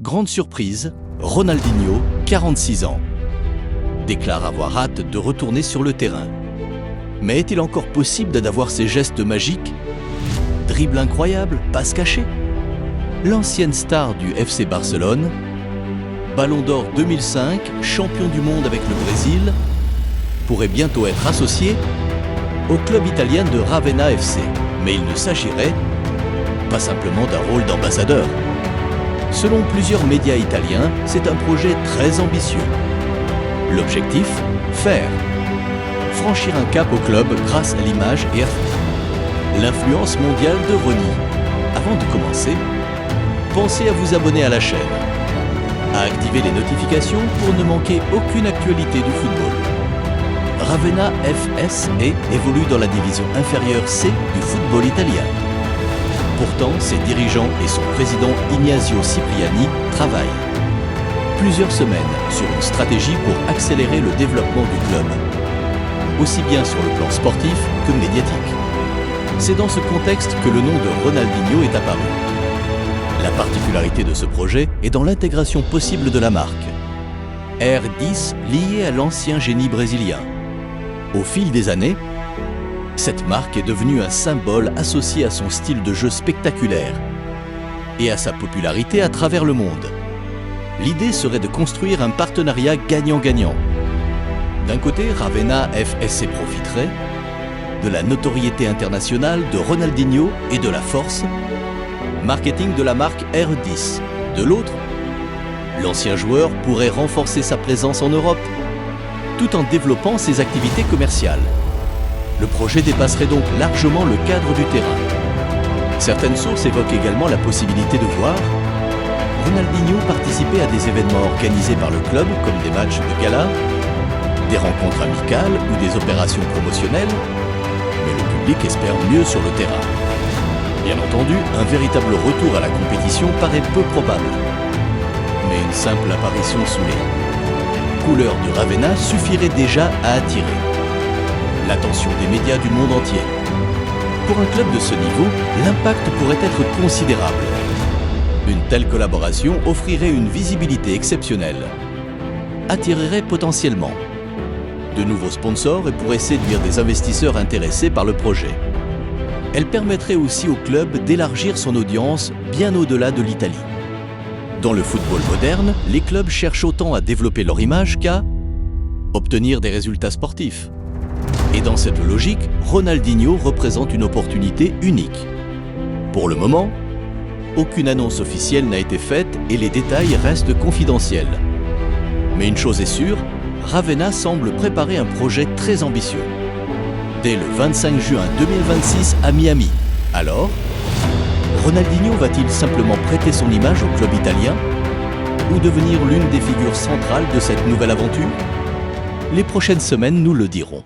Grande surprise, Ronaldinho, 46 ans, déclare avoir hâte de retourner sur le terrain. Mais est-il encore possible d'avoir ces gestes magiques? Dribble incroyable, passe cachée. L'ancienne star du FC Barcelone, Ballon d'Or 2005, champion du monde avec le Brésil, pourrait bientôt être associé au club italien de Ravenna FC. Mais il ne s'agirait pas simplement d'un rôle d'ambassadeur. Selon plusieurs médias italiens, c'est un projet très ambitieux. L'objectif, faire franchir un cap au club grâce à l'image et à l'influence mondiale de Ronny. Avant de commencer, pensez à vous abonner à la chaîne, à activer les notifications pour ne manquer aucune actualité du football. Ravenna FS évolue dans la division inférieure C du football italien. Pourtant, ses dirigeants et son président Ignazio Cipriani travaillent plusieurs semaines sur une stratégie pour accélérer le développement du club, aussi bien sur le plan sportif que médiatique. C'est dans ce contexte que le nom de Ronaldinho est apparu. La particularité de ce projet est dans l'intégration possible de la marque R10 liée à l'ancien génie brésilien. Au fil des années, cette marque est devenue un symbole associé à son style de jeu spectaculaire et à sa popularité à travers le monde. L'idée serait de construire un partenariat gagnant-gagnant. D'un côté, Ravenna FSC profiterait de la notoriété internationale de Ronaldinho et de la force marketing de la marque R10. De l'autre, l'ancien joueur pourrait renforcer sa présence en Europe tout en développant ses activités commerciales. Le projet dépasserait donc largement le cadre du terrain. Certaines sources évoquent également la possibilité de voir Ronaldinho participer à des événements organisés par le club comme des matchs de gala, des rencontres amicales ou des opérations promotionnelles, mais le public espère mieux sur le terrain. Bien entendu, un véritable retour à la compétition paraît peu probable, mais une simple apparition sous les couleurs du Ravenna suffirait déjà à attirer l'attention des médias du monde entier. Pour un club de ce niveau, l'impact pourrait être considérable. Une telle collaboration offrirait une visibilité exceptionnelle, attirerait potentiellement de nouveaux sponsors et pourrait séduire des investisseurs intéressés par le projet. Elle permettrait aussi au club d'élargir son audience bien au-delà de l'Italie. Dans le football moderne, les clubs cherchent autant à développer leur image qu'à obtenir des résultats sportifs. Et dans cette logique, Ronaldinho représente une opportunité unique. Pour le moment, aucune annonce officielle n'a été faite et les détails restent confidentiels. Mais une chose est sûre, Ravenna semble préparer un projet très ambitieux. Dès le 25 juin 2026 à Miami. Alors, Ronaldinho va-t-il simplement prêter son image au club italien ou devenir l'une des figures centrales de cette nouvelle aventure? Les prochaines semaines nous le diront.